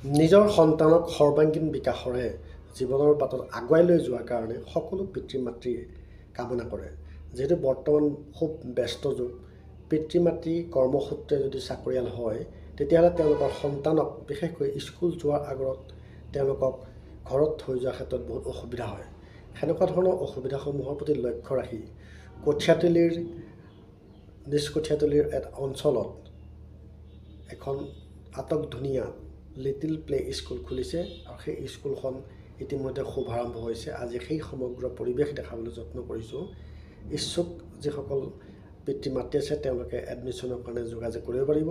নিজৰ সন্তানক সৰ্বাংগীন বিকাশৰে জীৱনৰ বাটত আগুৱাই লৈ যোৱাৰ কাৰণে সকলো পিতৃ মাতৃয়ে কামনা কৰে। যিহেতু বৰ্তমান খুব ব্যস্ত যুগ, পিতৃ মাতৃ কৰ্মসূত্ৰে যদি চাকৰিয়াল হয় তেতিয়াহ'লে তেওঁলোকৰ সন্তানক বিশেষকৈ স্কুল যোৱাৰ আগত তেওঁলোকক ঘৰত থৈ যোৱাৰ ক্ষেত্ৰত বহুত অসুবিধা হয়। সেনেকুৱা ধৰণৰ অসুবিধাসমূহৰ প্ৰতি লক্ষ্য ৰাখি নিজ কঠীয়াতলীৰ এটা অঞ্চলত এখন আটক ধুনীয়া লিটিল প্লে স্কুল খুলিছে আৰু সেই স্কুলখন ইতিমধ্যে শুভাৰম্ভ হৈছে। আজি সেই সমগ্ৰ পৰিৱেশ দেখাবলৈ যত্ন কৰিছোঁ। ইচ্ছুক যিসকল পিতৃ মাতৃ আছে তেওঁলোকে এডমিশ্যনৰ কাৰণে যোগাযোগ কৰিব পাৰিব।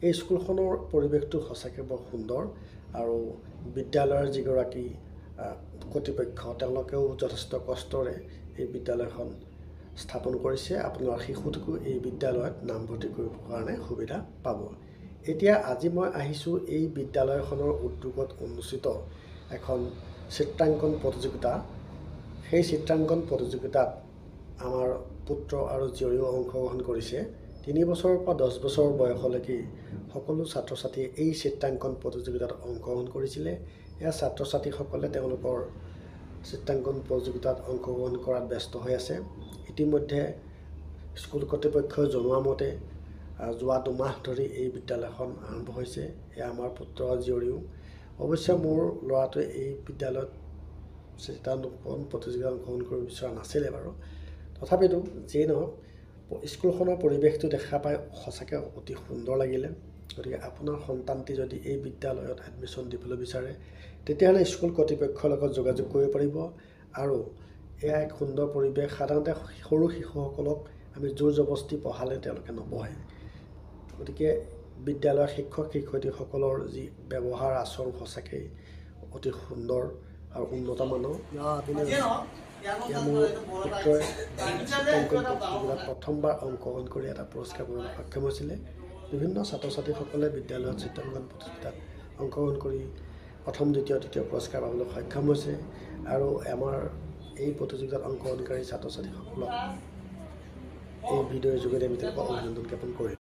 এই স্কুলখনৰ পৰিৱেশটো সঁচাকৈ বৰ সুন্দৰ আৰু বিদ্যালয়ৰ যিগৰাকী কৰ্তৃপক্ষ তেওঁলোকেও যথেষ্ট কষ্টৰে এই বিদ্যালয়খন স্থাপন কৰিছে। আপোনাৰ শিশুটোকো এই বিদ্যালয়ত নামভৰ্তি কৰিবৰ কাৰণে সুবিধা পাব। এতিয়া আজি মই আহিছোঁ এই বিদ্যালয়খনৰ উদ্যোগত অনুষ্ঠিত এখন চিত্ৰাংকন প্ৰতিযোগিতা। সেই চিত্ৰাংকন প্ৰতিযোগিতাত আমাৰ পুত্ৰ আৰু জীয়ৰীও অংশগ্ৰহণ কৰিছে। 3 বছৰৰ পৰা 10 বছৰ বয়সলৈকে সকলো ছাত্ৰ ছাত্ৰীয়ে এই চিত্ৰাংকন প্ৰতিযোগিতাত অংশগ্ৰহণ কৰিছিলে। এয়া ছাত্ৰ ছাত্ৰীসকলে তেওঁলোকৰ চিত্ৰাংকন প্ৰতিযোগিতাত অংশগ্ৰহণ কৰাত ব্যস্ত হৈ আছে। ইতিমধ্যে স্কুল কৰ্তৃপক্ষই জনোৱা মতে যোৱা 2 মাহ ধৰি এই বিদ্যালয়খন আৰম্ভ হৈছে। এয়া আমাৰ পুত্ৰ জীয়ৰীও। অৱশ্যে মোৰ ল'ৰাটোৱে এই বিদ্যালয়ত চিত্ৰাংকন প্ৰতিযোগিতাত অংশগ্ৰহণ কৰিব বিচৰা নাছিলে বাৰু। তথাপিতো যিয়েই নহওক স্কুলখনৰ পৰিৱেশটো দেখা পাই সঁচাকৈ অতি সুন্দৰ লাগিলে। গতিকে আপোনাৰ সন্তানটি যদি এই বিদ্যালয়ত এডমিশ্যন দিবলৈ বিচাৰে তেতিয়াহ'লে স্কুল কৰ্তৃপক্ষৰ লগত যোগাযোগ কৰিব পাৰিব। আৰু এয়া এক সুন্দৰ পৰিৱেশ। সাধাৰণতে সৰু শিশুসকলক আমি জোৰ জবস্তি পঢ়ালে তেওঁলোকে নপঢ়ে। গতিকে বিদ্যালয়ৰ শিক্ষক শিক্ষয়িত্ৰীসকলৰ যি ব্যৱহাৰ আচৰণ সঁচাকৈ অতি সুন্দৰ আৰু উন্নত মানৰ। মোৰ পুত্ৰই চিত্ৰাংকন প্ৰতিযোগিতাত প্ৰথমবাৰ অংশগ্ৰহণ কৰি এটা পুৰস্কাৰ পাবলৈ সক্ষম হৈছিলে। বিভিন্ন ছাত্ৰ ছাত্ৰীসকলে বিদ্যালয়ত চিত্ৰাংকন প্ৰতিযোগিতাত অংশগ্ৰহণ কৰি প্ৰথম, দ্বিতীয়, তৃতীয় পুৰস্কাৰ পাবলৈ সক্ষম হৈছে। আৰু আমাৰ এই প্ৰতিযোগিতাত অংশগ্ৰহণকাৰী ছাত্ৰ ছাত্ৰীসকলক এই ভিডিঅ'ৰ যোগেদি আমি তেওঁলোকক অভিনন্দন জ্ঞাপন কৰিম।